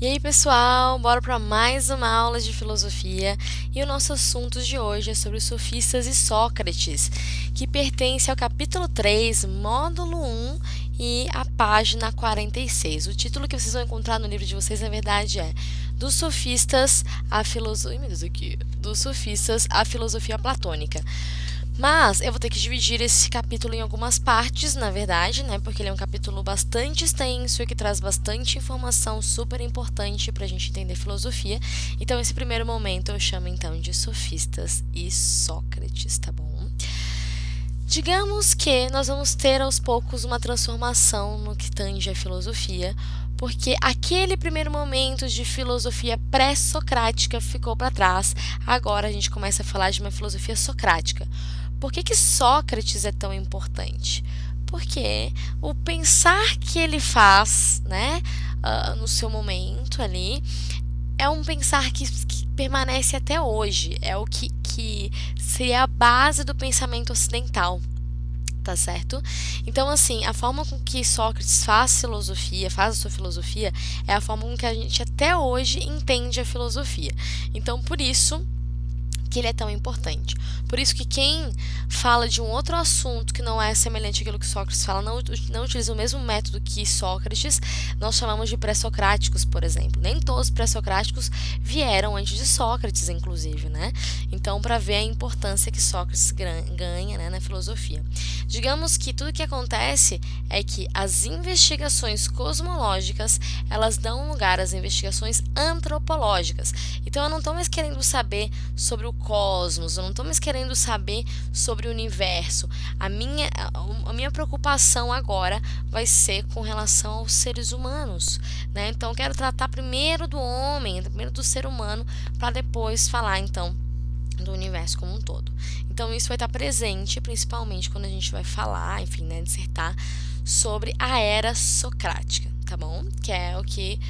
E aí, pessoal, bora para mais uma aula de filosofia. E o nosso assunto de hoje é sobre os sofistas e Sócrates, que pertence ao capítulo 3, módulo 1 e a página 46. O título que vocês vão encontrar no livro de vocês, na verdade, é Dos sofistas à filosofia, dos sofistas à filosofia platônica. Mas eu vou ter que dividir esse capítulo em algumas partes, na verdade, né? Porque ele é um capítulo bastante extenso e que traz bastante informação super importante para a gente entender filosofia. Então, esse primeiro momento eu chamo então de sofistas e Sócrates, tá bom? Digamos que nós vamos ter aos poucos uma transformação no que tange a filosofia, porque aquele primeiro momento de filosofia pré-socrática ficou para trás. Agora a gente começa a falar de uma filosofia socrática. Por que Sócrates é tão importante? Porque o pensar que ele faz, né, no seu momento ali, é um pensar que permanece até hoje. É o que seria a base do pensamento ocidental. Tá certo? Então, assim, a forma com que Sócrates faz a sua filosofia, é a forma com que a gente até hoje entende a filosofia. Então, por isso que ele é tão importante. Por isso que quem fala de um outro assunto que não é semelhante àquilo que Sócrates fala, não utiliza o mesmo método que Sócrates, nós chamamos de pré-socráticos, por exemplo. Nem todos os pré-socráticos vieram antes de Sócrates, inclusive, né? Então, para ver a importância que Sócrates ganha, né, na filosofia. Digamos que tudo que acontece é que as investigações cosmológicas, elas dão lugar às investigações antropológicas. Então, eu não estou mais querendo saber sobre o cosmos, eu não estou mais querendo saber sobre o universo. A minha preocupação agora vai ser com relação aos seres humanos, né? Então, eu quero tratar primeiro do homem, primeiro do ser humano, para depois falar, então, do universo como um todo. Então, isso vai estar presente, principalmente quando a gente vai falar, enfim, né, dissertar sobre a era socrática, tá bom? Que é o que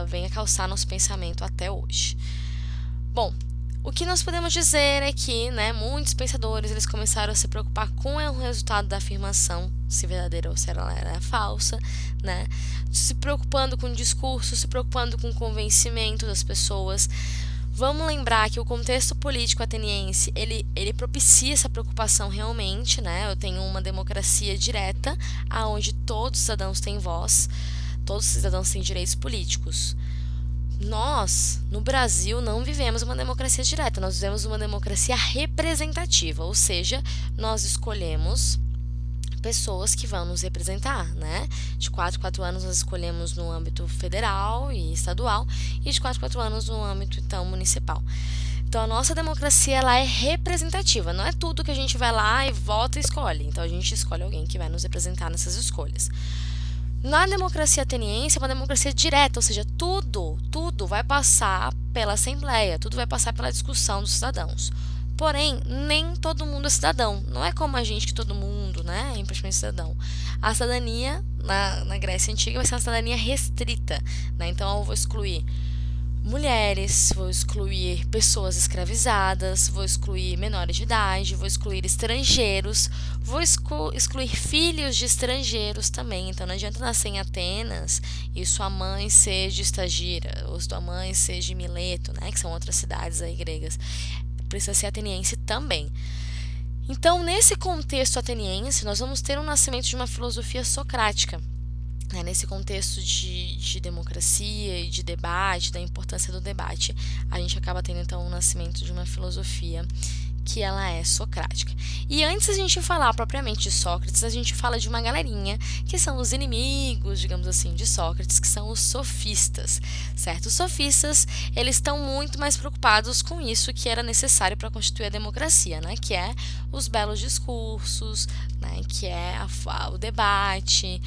vem a calçar nosso pensamento até hoje. Bom, o que nós podemos dizer é que, né, muitos pensadores eles começaram a se preocupar com o resultado da afirmação, se verdadeira ou se ela era falsa, né, se preocupando com o discurso, se preocupando com o convencimento das pessoas. Vamos lembrar que o contexto político ateniense, ele propicia essa preocupação realmente, né? Eu tenho uma democracia direta, onde todos os cidadãos têm voz, todos os cidadãos têm direitos políticos. Nós, no Brasil, não vivemos uma democracia direta, nós vivemos uma democracia representativa, ou seja, nós escolhemos pessoas que vão nos representar, né? De 4 em 4 anos nós escolhemos no âmbito federal e estadual e de 4 em 4 anos no âmbito, então, municipal. Então, a nossa democracia, ela é representativa, não é tudo que a gente vai lá e vota e escolhe. Então, a gente escolhe alguém que vai nos representar nessas escolhas. Na democracia ateniense é uma democracia direta, ou seja, tudo vai passar pela assembleia, tudo vai passar pela discussão dos cidadãos. Porém, nem todo mundo é cidadão. Não é como a gente que todo mundo, né, é impressionante cidadão. A cidadania na Grécia Antiga vai ser uma cidadania restrita, né? Então eu vou excluir mulheres, vou excluir pessoas escravizadas, vou excluir menores de idade, vou excluir estrangeiros, vou excluir filhos de estrangeiros também. Então não adianta nascer em Atenas e sua mãe ser de Estagira, ou sua mãe ser de Mileto, né, que são outras cidades aí gregas. Precisa ser ateniense também. Então, nesse contexto ateniense, nós vamos ter um nascimento de uma filosofia socrática. Nesse contexto de democracia e de debate, da importância do debate, a gente acaba tendo então o nascimento de uma filosofia que ela é socrática. E antes a gente falar propriamente de Sócrates, a gente fala de uma galerinha que são os inimigos, digamos assim, de Sócrates, que são os sofistas, certo? Os sofistas, eles estão muito mais preocupados com isso que era necessário para constituir a democracia, né? Que é os belos discursos, né? Que é o debate,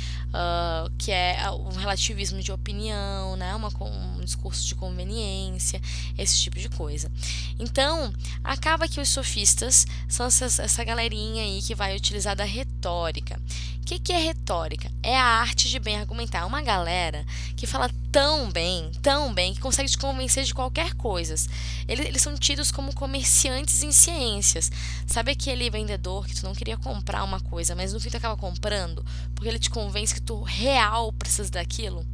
que é o relativismo de opinião, né? Um discurso de conveniência, esse tipo de coisa. Então, acaba que os sofistas são essa galerinha aí que vai utilizar da retórica. O que é retórica? É a arte de bem argumentar. É uma galera que fala tão bem, que consegue te convencer de qualquer coisa. Eles são tidos como comerciantes em ciências. Sabe aquele vendedor que tu não queria comprar uma coisa, mas no fim tu acaba comprando, porque ele te convence que tu real precisa daquilo?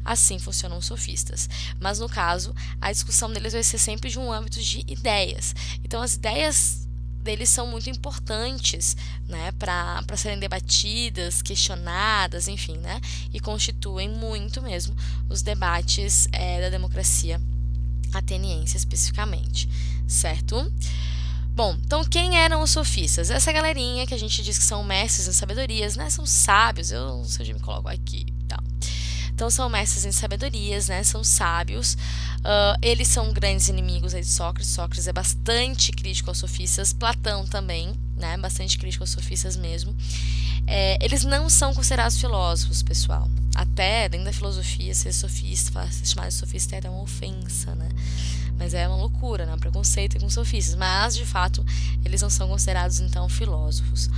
assim funcionam os sofistas. Mas no caso, a discussão deles vai ser sempre de um âmbito de ideias. Então as ideias deles são muito importantes, né, para serem debatidas, questionadas, enfim, né, e constituem muito mesmo os debates da democracia ateniense especificamente, certo? Bom, então quem eram os sofistas? Essa galerinha que a gente diz que são mestres em sabedorias, né, são sábios, eu não sei onde me coloco aqui, tá. Então são mestres em sabedorias, né? São sábios. Eles são grandes inimigos aí de Sócrates. Sócrates é bastante crítico aos sofistas. Platão também, né? Bastante crítico aos sofistas mesmo. Eles não são considerados filósofos, pessoal. Até dentro da filosofia, ser sofista, ser chamado de sofista é uma ofensa, né? Mas é uma loucura, né? Um preconceito com sofistas. Mas, de fato, eles não são considerados, então, filósofos.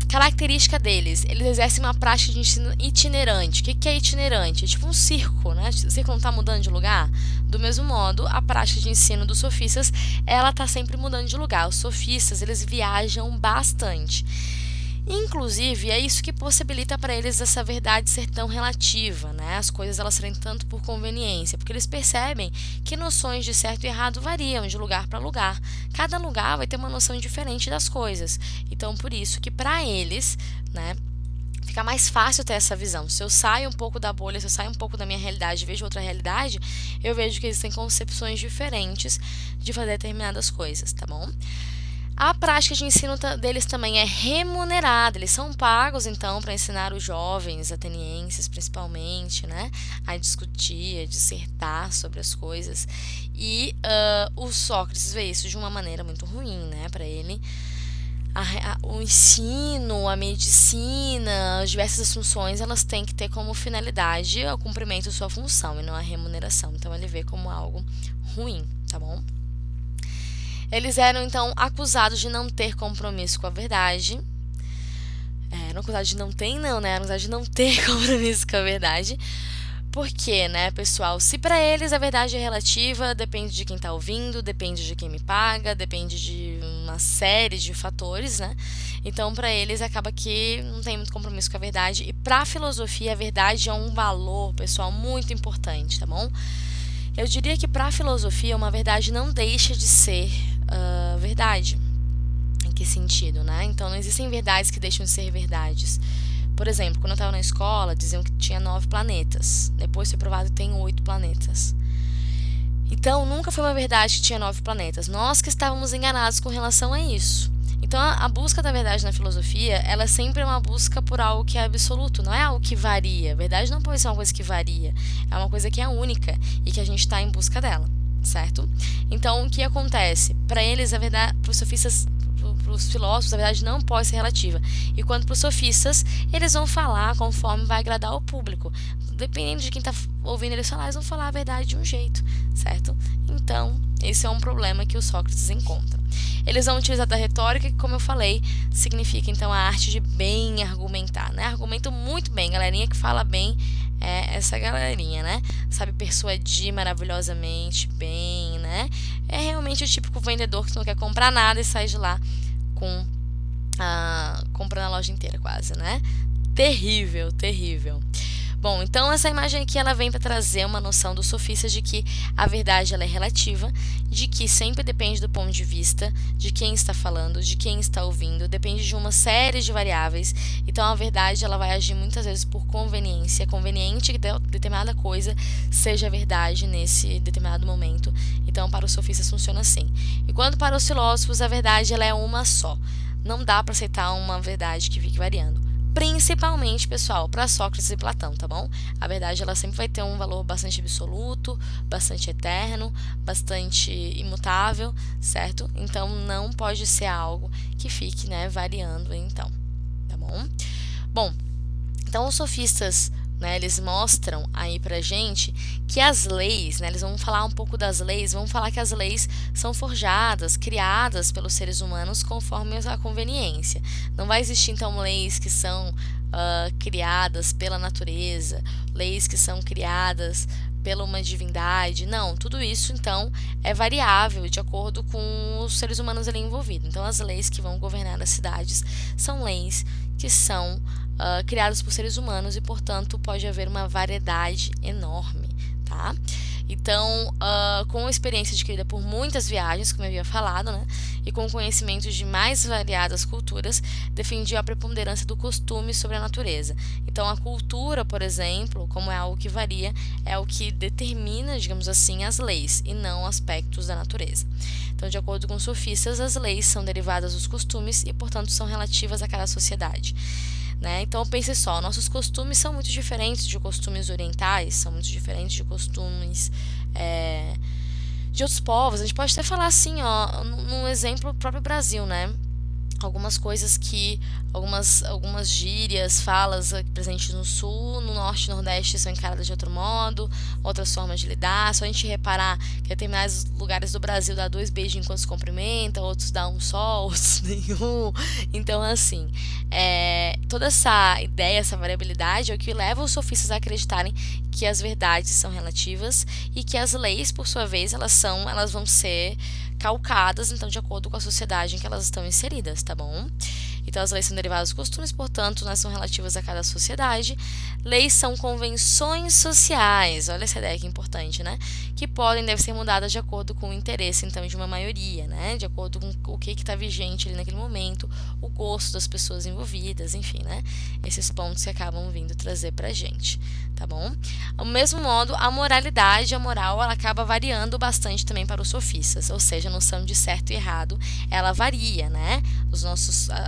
Característica deles, eles exercem uma prática de ensino itinerante. O que é itinerante? É tipo um circo, né? O circo não está mudando de lugar. Do mesmo modo, a prática de ensino dos sofistas, ela está sempre mudando de lugar. Os sofistas, eles viajam bastante. Inclusive, é isso que possibilita para eles essa verdade ser tão relativa, né? As coisas elas serem tanto por conveniência, porque eles percebem que noções de certo e errado variam de lugar para lugar. Cada lugar vai ter uma noção diferente das coisas. Então, por isso que para eles, né, fica mais fácil ter essa visão. Se eu saio um pouco da bolha, se eu saio um pouco da minha realidade e vejo outra realidade, eu vejo que existem concepções diferentes de fazer determinadas coisas, tá bom? A prática de ensino deles também é remunerada, eles são pagos, então, para ensinar os jovens atenienses, principalmente, né, a discutir, a dissertar sobre as coisas. E o Sócrates vê isso de uma maneira muito ruim, né, para ele. O ensino, a medicina, as diversas funções, elas têm que ter como finalidade o cumprimento de sua função e não a remuneração. Então, ele vê como algo ruim, tá bom? Eles eram, então, acusados de não ter compromisso com a verdade. Eram acusados de não ter, não, né? Eram acusados de não ter compromisso com a verdade. Por quê, né, pessoal? Se para eles a verdade é relativa, depende de quem está ouvindo, depende de quem me paga, depende de uma série de fatores, né? Então, para eles, acaba que não tem muito compromisso com a verdade. E para a filosofia, a verdade é um valor, pessoal, muito importante, tá bom? Eu diria que para a filosofia, uma verdade não deixa de ser verdade. Em que sentido, né? Então, não existem verdades que deixam de ser verdades. Por exemplo, quando eu estava na escola, diziam que tinha 9 planetas. Depois foi provado que tem 8 planetas. Então, nunca foi uma verdade que tinha 9 planetas. Nós que estávamos enganados com relação a isso. Então, a busca da verdade na filosofia, ela é sempre uma busca por algo que é absoluto, não é algo que varia. A verdade não pode ser uma coisa que varia, é uma coisa que é única e que a gente está em busca dela, certo? Então, o que acontece? Para eles, a verdade, para os sofistas, para os filósofos, a verdade não pode ser relativa. E quanto para os sofistas, eles vão falar conforme vai agradar o público. Dependendo de quem está ouvindo eles falar, eles vão falar a verdade de um jeito, certo? Então, esse é um problema que o Sócrates encontra. Eles vão utilizar da retórica, que, como eu falei, significa, então, a arte de bem argumentar, né? Argumentam muito bem, galerinha que fala bem é essa galerinha, né? Sabe persuadir maravilhosamente bem, né? É realmente o típico vendedor que não quer comprar nada e sai de lá comprando a loja inteira quase, né? Terrível, terrível. Bom, então essa imagem aqui ela vem para trazer uma noção dos sofistas de que a verdade ela é relativa, de que sempre depende do ponto de vista, de quem está falando, de quem está ouvindo, depende de uma série de variáveis. Então a verdade ela vai agir muitas vezes por conveniência, é conveniente que determinada coisa seja verdade nesse determinado momento. Então para os sofistas funciona assim. Enquanto para os filósofos a verdade ela é uma só. Não dá para aceitar uma verdade que fique variando. Principalmente, pessoal, para Sócrates e Platão, tá bom? A verdade, ela sempre vai ter um valor bastante absoluto, bastante eterno, bastante imutável, certo? Então, não pode ser algo que fique, né, variando, então, tá bom? Bom, então os sofistas, né, eles mostram aí pra gente que as leis, né, eles vão falar um pouco das leis, vão falar que as leis são forjadas, criadas pelos seres humanos conforme a conveniência. Não vai existir, então, leis que são criadas pela natureza, leis que são criadas pela uma divindade. Não, tudo isso, então, é variável de acordo com os seres humanos ali envolvidos. Então, as leis que vão governar as cidades são leis que são criados por seres humanos e, portanto, pode haver uma variedade enorme, tá? Então, com a experiência adquirida por muitas viagens, como eu havia falado, né, e com conhecimentos de mais variadas culturas, defendia a preponderância do costume sobre a natureza. Então, a cultura, por exemplo, como é algo que varia, é o que determina, digamos assim, as leis, e não aspectos da natureza. Então, de acordo com os sofistas, as leis são derivadas dos costumes e, portanto, são relativas a cada sociedade. Né? Então pense só, nossos costumes são muito diferentes de costumes orientais, são muito diferentes de costumes de outros povos. A gente pode até falar assim, ó, num exemplo próprio Brasil, né? Algumas coisas que, algumas gírias, falas presentes no sul, no norte e nordeste são encaradas de outro modo, outras formas de lidar. Só a gente reparar que em determinados lugares do Brasil dá 2 beijos enquanto se cumprimenta, outros dá um só, outros nenhum. Então, assim, toda essa ideia, essa variabilidade é o que leva os sofistas a acreditarem que as verdades são relativas e que as leis, por sua vez, elas vão ser calcadas, então, de acordo com a sociedade em que elas estão inseridas, tá bom? Então, as leis são derivadas dos costumes, portanto, né, são relativas a cada sociedade. Leis são convenções sociais, olha essa ideia que é importante, né? Que devem ser mudadas de acordo com o interesse, então, de uma maioria, né? De acordo com o que está vigente ali naquele momento, o gosto das pessoas envolvidas, enfim, né? Esses pontos que acabam vindo trazer pra gente, tá bom? Do mesmo modo, a moralidade, a moral, ela acaba variando bastante também para os sofistas, ou seja, a noção de certo e errado, ela varia, né?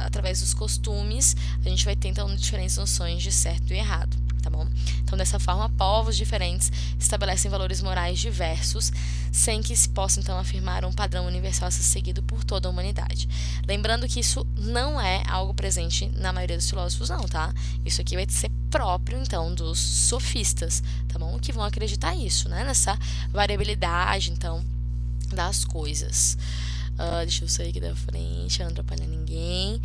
Através dos costumes, a gente vai ter então diferentes noções de certo e errado, tá bom? Então, dessa forma, povos diferentes estabelecem valores morais diversos, sem que se possa então afirmar um padrão universal a ser seguido por toda a humanidade. Lembrando que isso não é algo presente na maioria dos filósofos, não, tá? Isso aqui vai ser próprio, então, dos sofistas, tá bom? Que vão acreditar isso, né? Nessa variabilidade, então, das coisas. Deixa eu sair aqui da frente, não atrapalhar ninguém.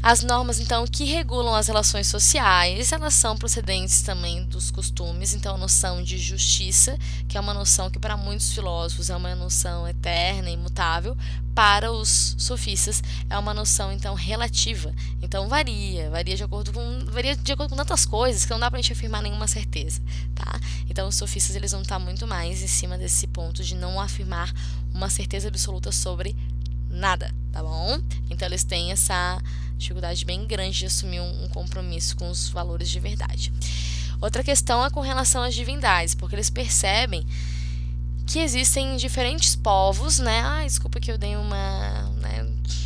As normas, então, que regulam as relações sociais, elas são procedentes também dos costumes. Então, a noção de justiça, que é uma noção que para muitos filósofos é uma noção eterna, imutável, para os sofistas é uma noção, então, relativa. Então, varia de acordo com tantas coisas que não dá para a gente afirmar nenhuma certeza, tá? Então, os sofistas, eles vão estar muito mais em cima desse ponto de não afirmar uma certeza absoluta sobre nada, tá bom? Então, eles têm essa dificuldade bem grande de assumir um compromisso com os valores de verdade. Outra questão é com relação às divindades, porque eles percebem que existem diferentes povos, né? Desculpa que eu dei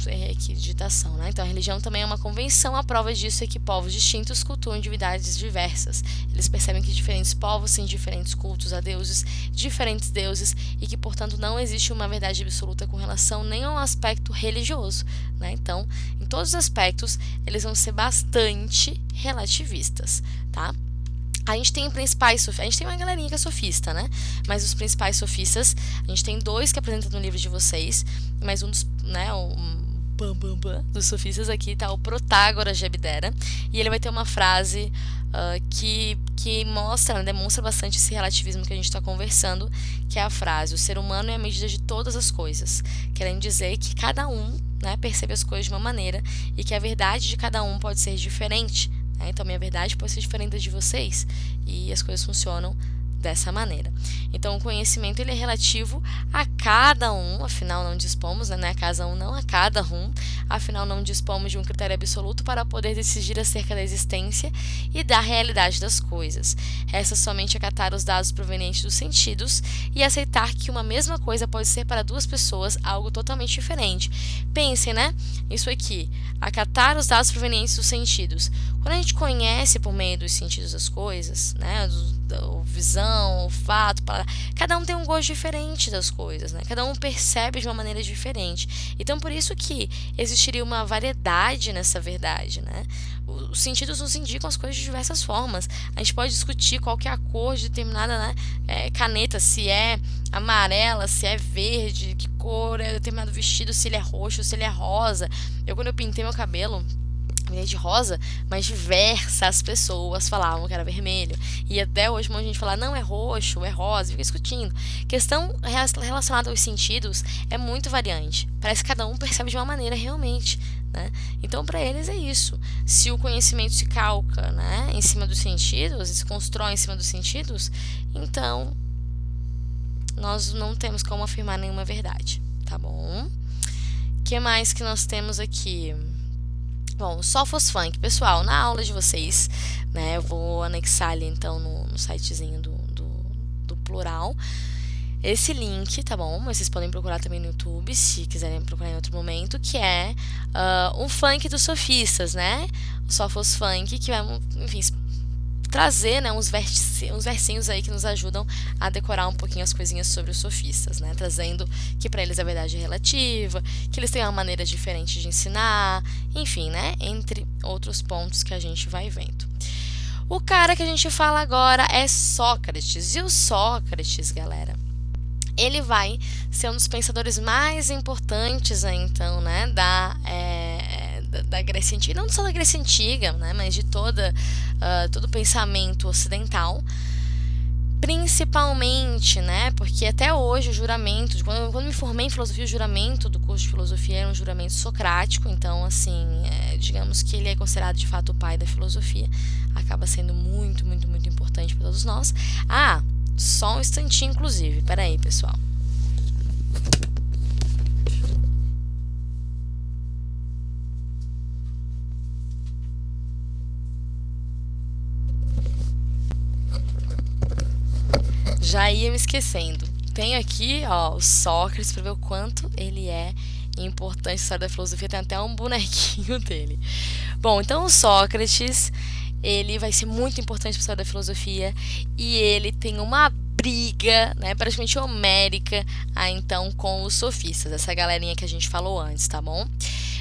errei aqui, digitação, né? Então, a religião também é uma convenção. A prova disso é que povos distintos cultuam divindades diversas. Eles percebem que diferentes povos têm diferentes cultos a deuses, diferentes deuses, e que, portanto, não existe uma verdade absoluta com relação nem ao aspecto religioso, né? Então, em todos os aspectos, eles vão ser bastante relativistas, tá? A gente tem uma galerinha que é sofista, né? Mas os principais sofistas, a gente tem 2 que apresentam no livro de vocês, mas um dos, né, dos sofistas aqui tá o Protágoras de Abdera, e ele vai ter uma frase que demonstra bastante esse relativismo que a gente está conversando, que é a frase: o ser humano é a medida de todas as coisas, querendo dizer que cada um, né, percebe as coisas de uma maneira e que a verdade de cada um pode ser diferente. Então, minha verdade pode ser diferente da de vocês e as coisas funcionam dessa maneira. Então, o conhecimento ele é relativo a cada um, afinal não dispomos, né? A cada um não, a cada um, afinal não dispomos de um critério absoluto para poder decidir acerca da existência e da realidade das coisas. Resta somente acatar os dados provenientes dos sentidos e aceitar que uma mesma coisa pode ser para 2 pessoas algo totalmente diferente. Pensem, né? Isso aqui, acatar os dados provenientes dos sentidos. Quando a gente conhece por meio dos sentidos as coisas, né? Visão, olfato, cada um tem um gosto diferente das coisas, né? Cada um percebe de uma maneira diferente. Então, por isso que existiria uma variedade nessa verdade, né? Os sentidos nos indicam as coisas de diversas formas. A gente pode discutir qual que é a cor de determinada, né, caneta, se é amarela, se é verde, que cor é determinado vestido, se ele é roxo, se ele é rosa. Quando eu pintei meu cabelo de rosa, mas diversas pessoas falavam que era vermelho. E até hoje muita gente fala, não, é roxo, é rosa, fica discutindo. Questão relacionada aos sentidos é muito variante. Parece que cada um percebe de uma maneira realmente, né? Então, para eles é isso, se o conhecimento se calca, né, em cima dos sentidos, se constrói em cima dos sentidos, então nós não temos como afirmar nenhuma verdade, tá bom? O que mais que nós temos aqui? Bom, Sophos Funk, pessoal, na aula de vocês, né, eu vou anexar ali então no sitezinho do plural esse link, tá bom? Mas vocês podem procurar também no YouTube, se quiserem procurar em outro momento, que é um funk dos sofistas, né? O Sophos Funk, que vai, enfim, trazer, né, uns versinhos aí que nos ajudam a decorar um pouquinho as coisinhas sobre os sofistas, né? Trazendo que para eles a verdade é relativa, que eles têm uma maneira diferente de ensinar, enfim, né? Entre outros pontos que a gente vai vendo. O cara que a gente fala agora é Sócrates. E o Sócrates, galera, ele vai ser um dos pensadores mais importantes, né, então, né, da Grécia Antiga, não só da Grécia Antiga, né, mas de todo o pensamento ocidental, principalmente, né, porque até hoje o juramento, quando me formei em filosofia, o juramento do curso de filosofia era um juramento socrático, então, assim, digamos que ele é considerado de fato o pai da filosofia, acaba sendo muito, muito, muito importante para todos nós. Só um instantinho, inclusive. Pera aí, pessoal. Já ia me esquecendo. Tenho aqui, ó, o Sócrates para ver o quanto ele é importante na história da filosofia. Tem até um bonequinho dele. Bom, então o Sócrates, ele vai ser muito importante para a história da filosofia e ele tem uma briga, né, praticamente homérica, então, com os sofistas, essa galerinha que a gente falou antes, tá bom?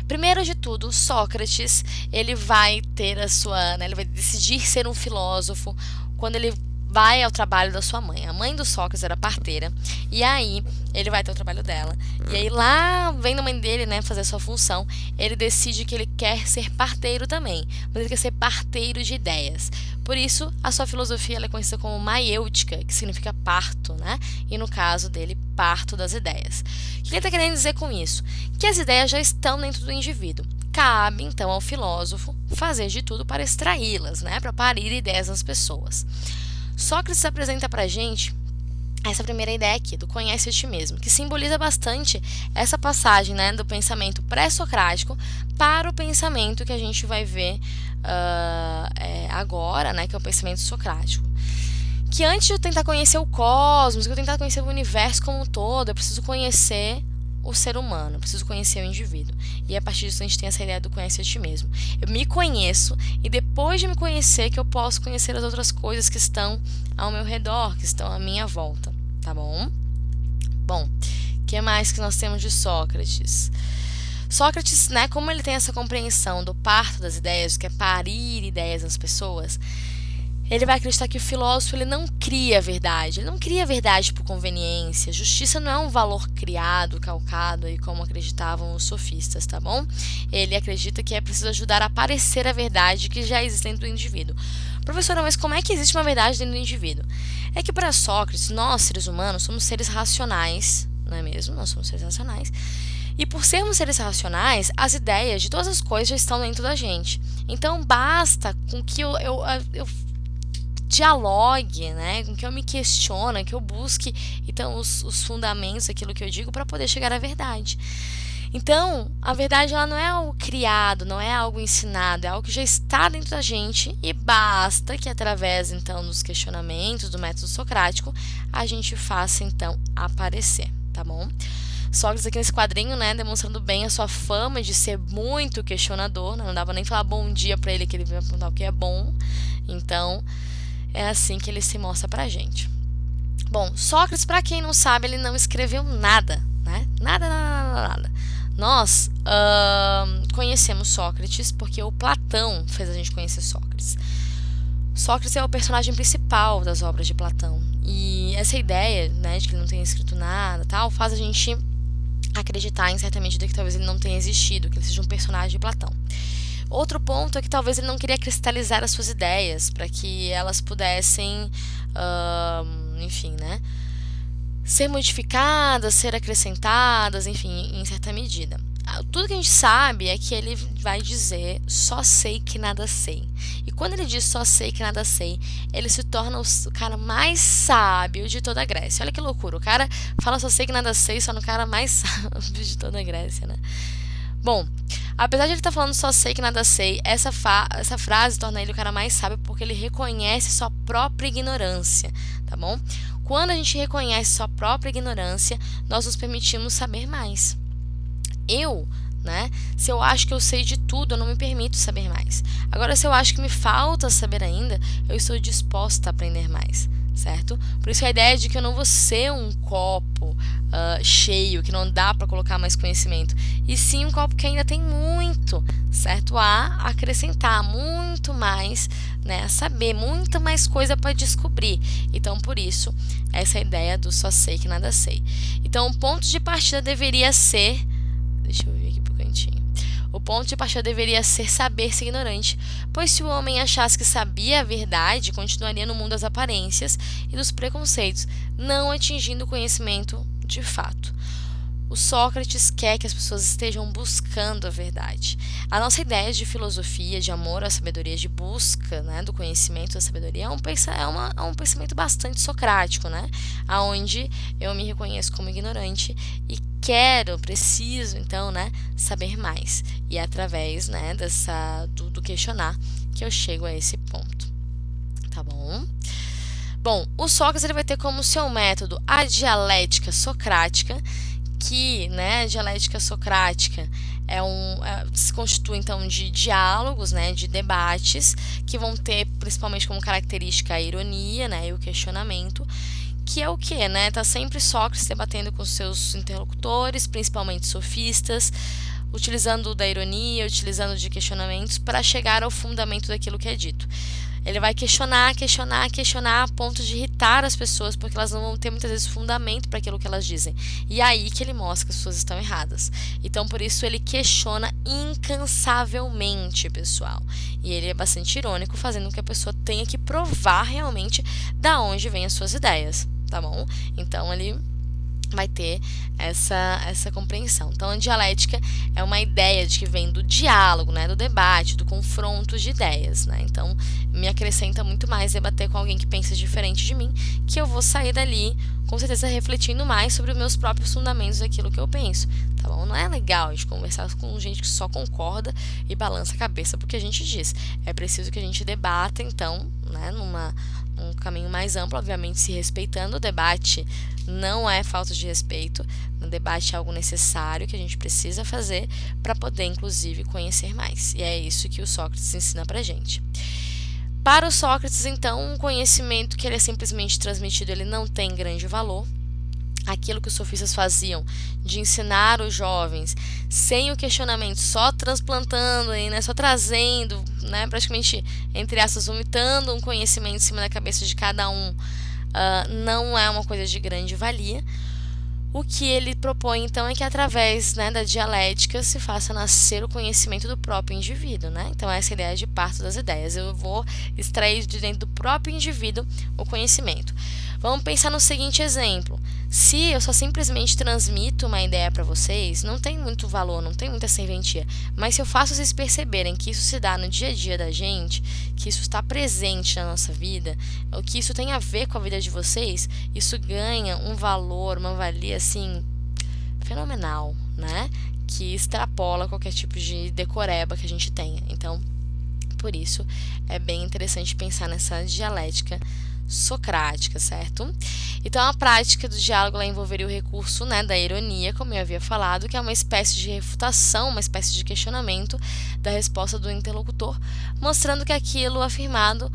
Primeiro de tudo, Sócrates, ele vai ter ele vai decidir ser um filósofo quando ele vai ao trabalho da sua mãe. A mãe do Sócrates era parteira, e aí ele vai ter o trabalho dela. E aí lá, vendo a mãe dele, né, fazer a sua função, ele decide que ele quer ser parteiro também, mas ele quer ser parteiro de ideias. Por isso, a sua filosofia ela é conhecida como maiêutica, que significa parto, né? E no caso dele, parto das ideias. O que ele está querendo dizer com isso? Que as ideias já estão dentro do indivíduo. Cabe, então, ao filósofo fazer de tudo para extraí-las, né? Para parir ideias nas pessoas. Sócrates apresenta para a gente essa primeira ideia aqui, do conhece a ti mesmo, que simboliza bastante essa passagem, né, do pensamento pré-socrático para o pensamento que a gente vai ver agora, né, que é o pensamento socrático. Que antes de eu tentar conhecer o cosmos, que eu tentar conhecer o universo como um todo, eu preciso conhecer o ser humano, eu preciso conhecer o indivíduo. E a partir disso a gente tem essa ideia do conhece a ti mesmo. Eu me conheço e depois de me conhecer que eu posso conhecer as outras coisas que estão ao meu redor, que estão à minha volta, tá bom? Bom, o que mais que nós temos de Sócrates? Sócrates, né, como ele tem essa compreensão do parto das ideias, que é parir ideias nas pessoas, ele vai acreditar que o filósofo ele não cria a verdade. Ele não cria a verdade por conveniência. Justiça não é um valor criado, calcado, aí como acreditavam os sofistas, tá bom? Ele acredita que é preciso ajudar a aparecer a verdade que já existe dentro do indivíduo. Professora, mas como é que existe uma verdade dentro do indivíduo? É que para Sócrates, nós, seres humanos, somos seres racionais, não é mesmo? Nós somos seres racionais. E por sermos seres racionais, as ideias de todas as coisas já estão dentro da gente. Então, basta com que eu dialogue, né, com que eu me questione, que eu busque então os fundamentos daquilo que eu digo para poder chegar à verdade. Então, a verdade ela não é algo criado, não é algo ensinado, é algo que já está dentro da gente e basta que através então dos questionamentos do método socrático a gente faça então aparecer, tá bom? Sócrates aqui nesse quadrinho, né, demonstrando bem a sua fama de ser muito questionador, né? Não dava nem falar bom dia para ele que ele ia perguntar o que é bom. Então, é assim que ele se mostra pra gente. Bom, Sócrates, para quem não sabe, ele não escreveu nada, né? Nada. Nós conhecemos Sócrates porque o Platão fez a gente conhecer Sócrates. Sócrates é o personagem principal das obras de Platão. E essa ideia, né, de que ele não tenha escrito nada, tal, faz a gente acreditar em certa medida que talvez ele não tenha existido, que ele seja um personagem de Platão. Outro ponto é que talvez ele não queria cristalizar as suas ideias para que elas pudessem, enfim, né, ser modificadas, ser acrescentadas, enfim, em certa medida. tudo que a gente sabe é que ele vai dizer só sei que nada sei. E quando ele diz só sei que nada sei, ele se torna o cara mais sábio de toda a Grécia. Olha que loucura, o cara fala só sei que nada sei, só no cara mais sábio de toda a Grécia, né? Bom, apesar de ele estar falando só sei que nada sei, essa frase torna ele o cara mais sábio porque ele reconhece sua própria ignorância, tá bom? Quando a gente reconhece sua própria ignorância, nós nos permitimos saber mais. Se eu acho que eu sei de tudo, eu não me permito saber mais. Agora, se eu acho que me falta saber ainda, eu estou disposta a aprender mais, certo? Por isso a ideia de que eu não vou ser um copo cheio, que não dá para colocar mais conhecimento, e sim um copo que ainda tem muito, certo? A acrescentar, muito mais, né? A saber, muita mais coisa para descobrir. Então, por isso, essa ideia do só sei que nada sei. Então, o ponto de partida deveria ser... Deixa eu ver aqui pro cantinho. O ponto de partida deveria ser saber-se ignorante, pois se o homem achasse que sabia a verdade, continuaria no mundo das aparências e dos preconceitos, não atingindo o conhecimento de fato. O Sócrates quer que as pessoas estejam buscando a verdade. A nossa ideia de filosofia, de amor à sabedoria, de busca, né, do conhecimento da sabedoria, é um pensamento bastante socrático, né? Onde eu me reconheço como ignorante e preciso, então, né, saber mais. E é através, né, do questionar que eu chego a esse ponto. Tá bom? Bom, o Sócrates ele vai ter como seu método a dialética socrática, que, né, a dialética socrática se constitui então de diálogos, né, de debates que vão ter principalmente como característica a ironia, né, e o questionamento, que é o que, né? Tá sempre Sócrates debatendo com seus interlocutores, principalmente sofistas, utilizando da ironia, utilizando de questionamentos para chegar ao fundamento daquilo que é dito. Ele vai questionar a ponto de irritar as pessoas, porque elas não vão ter muitas vezes fundamento para aquilo que elas dizem. E é aí que ele mostra que as pessoas estão erradas. Então, por isso, ele questiona incansavelmente, pessoal. E ele é bastante irônico, fazendo com que a pessoa tenha que provar realmente da onde vêm as suas ideias, tá bom? Então, ele vai ter essa compreensão. Então, a dialética é uma ideia de que vem do diálogo, né, do debate, do confronto de ideias, né? Então, me acrescenta muito mais debater com alguém que pensa diferente de mim, que eu vou sair dali, com certeza, refletindo mais sobre os meus próprios fundamentos daquilo que eu penso, tá bom? Não é legal a gente conversar com gente que só concorda e balança a cabeça porque a gente diz. É preciso que a gente debata, então, né, num caminho mais amplo, obviamente se respeitando. O debate não é falta de respeito, o debate é algo necessário que a gente precisa fazer para poder, inclusive, conhecer mais. E é isso que o Sócrates ensina pra gente. Para o Sócrates, então, um conhecimento que ele é simplesmente transmitido, ele não tem grande valor. Aquilo que os sofistas faziam de ensinar os jovens sem o questionamento, só transplantando, né, só trazendo, né, praticamente, entre aspas, vomitando um conhecimento em cima da cabeça de cada um, não é uma coisa de grande valia. O que ele propõe, então, é que através, né, da dialética se faça nascer o conhecimento do próprio indivíduo, né? Então, essa é a ideia de parto das ideias. Eu vou extrair de dentro do próprio indivíduo o conhecimento. Vamos pensar no seguinte exemplo. Se eu só simplesmente transmito uma ideia para vocês, não tem muito valor, não tem muita serventia. Mas se eu faço vocês perceberem que isso se dá no dia a dia da gente, que isso está presente na nossa vida, o que isso tem a ver com a vida de vocês, isso ganha um valor, uma valia assim fenomenal, né? Que extrapola qualquer tipo de decoreba que a gente tenha. Então, por isso é bem interessante pensar nessa dialética socrática, certo? Então, a prática do diálogo ela envolveria o recurso, né, da ironia, como eu havia falado, que é uma espécie de refutação, uma espécie de questionamento da resposta do interlocutor, mostrando que aquilo afirmado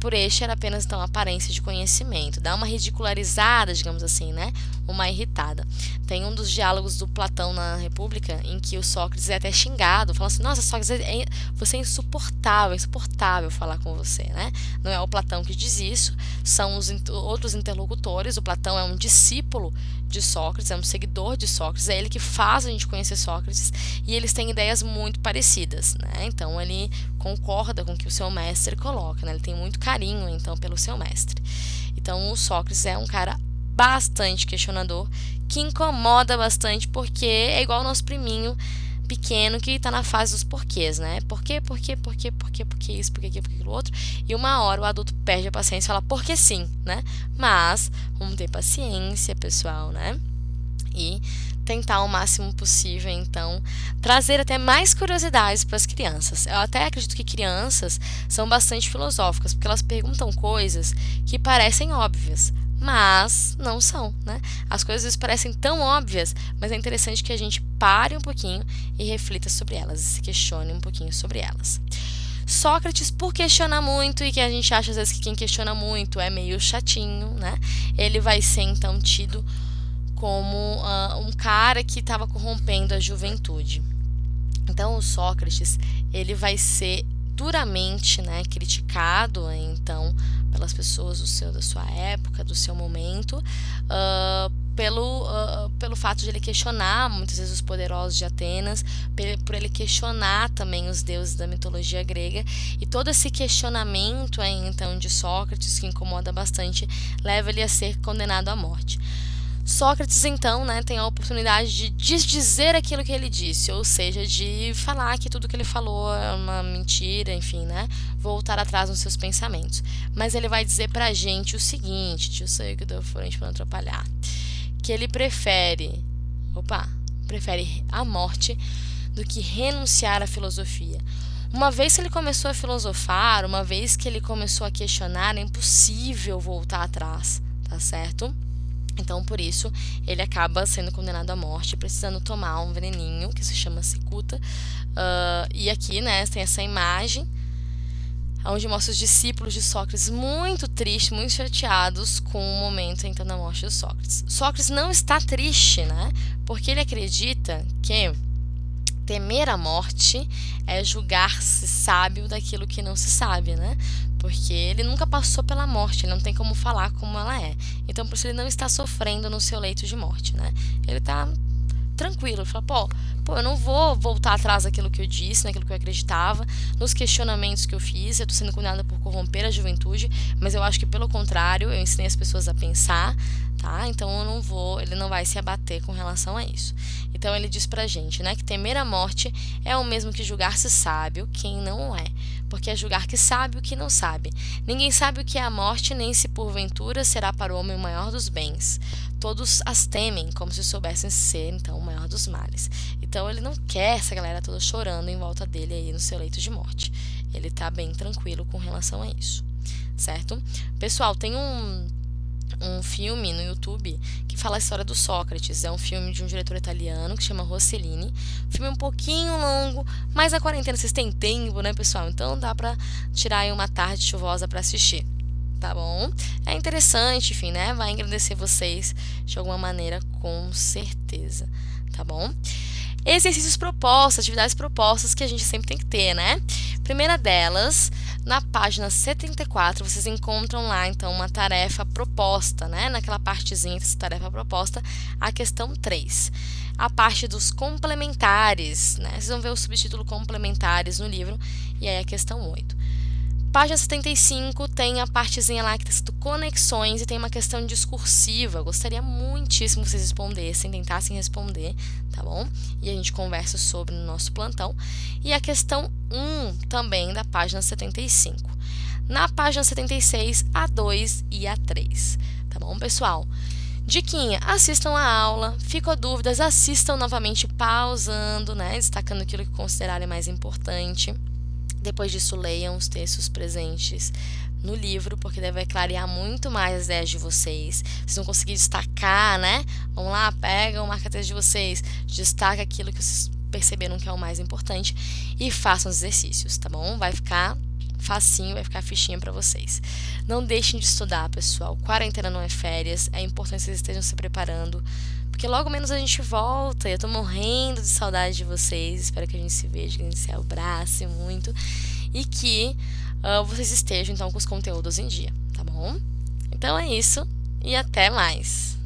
por este era apenas então aparência de conhecimento, dá uma ridicularizada, digamos assim, né? Uma irritada. Tem um dos diálogos do Platão na República em que o Sócrates é até xingado, fala assim: nossa, Sócrates, você é insuportável falar com você, né? Não é o Platão que diz isso, são os outros interlocutores. O Platão é um discípulo de Sócrates, é um seguidor de Sócrates, é ele que faz a gente conhecer Sócrates e eles têm ideias muito parecidas, né? Então ele concorda com o que o seu mestre coloca, né? Ele tem muito carinho então pelo seu mestre. Então o Sócrates é um cara bastante questionador, que incomoda bastante porque é igual o nosso priminho pequeno que está na fase dos porquês, né? Por quê isso, por que aquilo, por que aquilo outro. E uma hora o adulto perde a paciência e fala, porque sim, né? Mas vamos ter paciência, pessoal, né? E tentar o máximo possível, então, trazer até mais curiosidades para as crianças. Eu até acredito que crianças são bastante filosóficas, porque elas perguntam coisas que parecem óbvias, mas não são, né? As coisas parecem tão óbvias, mas é interessante que a gente pare um pouquinho e reflita sobre elas, e se questione um pouquinho sobre elas. Sócrates, por questionar muito, e que a gente acha às vezes que quem questiona muito é meio chatinho, né? Ele vai ser então tido como um cara que estava corrompendo a juventude. Então, o Sócrates, ele vai ser duramente, né, criticado, então, pelas pessoas da sua época, do seu momento, pelo fato de ele questionar muitas vezes os poderosos de Atenas, por ele questionar também os deuses da mitologia grega, e todo esse questionamento então de Sócrates, que incomoda bastante, leva ele a ser condenado à morte. Sócrates, então, né, tem a oportunidade de desdizer aquilo que ele disse, ou seja, de falar que tudo que ele falou é uma mentira, enfim, né, voltar atrás nos seus pensamentos. Mas ele vai dizer pra gente o seguinte, eu sei que deu frente pra não atrapalhar, que ele prefere a morte do que renunciar à filosofia. Uma vez que ele começou a filosofar, uma vez que ele começou a questionar, é impossível voltar atrás, tá certo? Então, por isso, ele acaba sendo condenado à morte, precisando tomar um veneninho que se chama cicuta. E aqui, né, tem essa imagem onde mostra os discípulos de Sócrates muito tristes, muito chateados com o momento então da morte de Sócrates. Sócrates não está triste, né, porque ele acredita que temer a morte é julgar-se sábio daquilo que não se sabe, né? Porque ele nunca passou pela morte, ele não tem como falar como ela é. Então, por isso ele não está sofrendo no seu leito de morte, né? Ele está tranquilo, ele fala, pô, eu não vou voltar atrás daquilo que eu disse, naquilo que eu acreditava, nos questionamentos que eu fiz, eu estou sendo condenada por corromper a juventude, mas eu acho que pelo contrário, eu ensinei as pessoas a pensar, tá? Então ele não vai se abater com relação a isso. Então ele diz pra gente, né, que temer a morte é o mesmo que julgar-se sábio quem não é, porque é julgar que sabe o que não sabe. Ninguém sabe o que é a morte, nem se porventura será para o homem o maior dos bens. Todos as temem, como se soubessem ser, então, o maior dos males. Então ele não quer essa galera toda chorando em volta dele aí no seu leito de morte. Ele tá bem tranquilo com relação a isso, certo? Pessoal, tem um filme no YouTube que fala a história do Sócrates. É um filme de um diretor italiano que chama Rossellini. Um filme um pouquinho longo, mas a quarentena vocês têm tempo, né, pessoal? Então dá pra tirar aí uma tarde chuvosa pra assistir, tá bom? É interessante, enfim, né? Vai engrandecer vocês de alguma maneira, com certeza, tá bom? Exercícios propostos, atividades propostas que a gente sempre tem que ter, né? Primeira delas, na página 74, vocês encontram lá, então, uma tarefa proposta, né? Naquela partezinha dessa tarefa proposta, a questão 3. A parte dos complementares, né? Vocês vão ver o subtítulo complementares no livro, e aí a questão 8. Página 75 tem a partezinha lá que está escrito conexões e tem uma questão discursiva. Gostaria muitíssimo que vocês respondessem, tentassem responder, tá bom? E a gente conversa sobre no nosso plantão. E a questão 1 também da página 75. Na página 76, a 2 e a 3. Tá bom, pessoal? Diquinha, assistam a aula, ficou dúvidas, assistam novamente pausando, né? Destacando aquilo que considerarem mais importante. Depois disso, leiam os textos presentes no livro, porque deve clarear muito mais as ideias de vocês. Vocês vão conseguir destacar, né? Vamos lá, pega o marca-texto de vocês, destaca aquilo que vocês perceberam que é o mais importante e façam os exercícios, tá bom? Vai ficar facinho, vai ficar fichinha para vocês. Não deixem de estudar, pessoal. Quarentena não é férias, é importante que vocês estejam se preparando, porque logo menos a gente volta. Eu tô morrendo de saudade de vocês. Espero que a gente se veja, que a gente se abrace muito e que vocês estejam então com os conteúdos em dia, tá bom? Então é isso e até mais!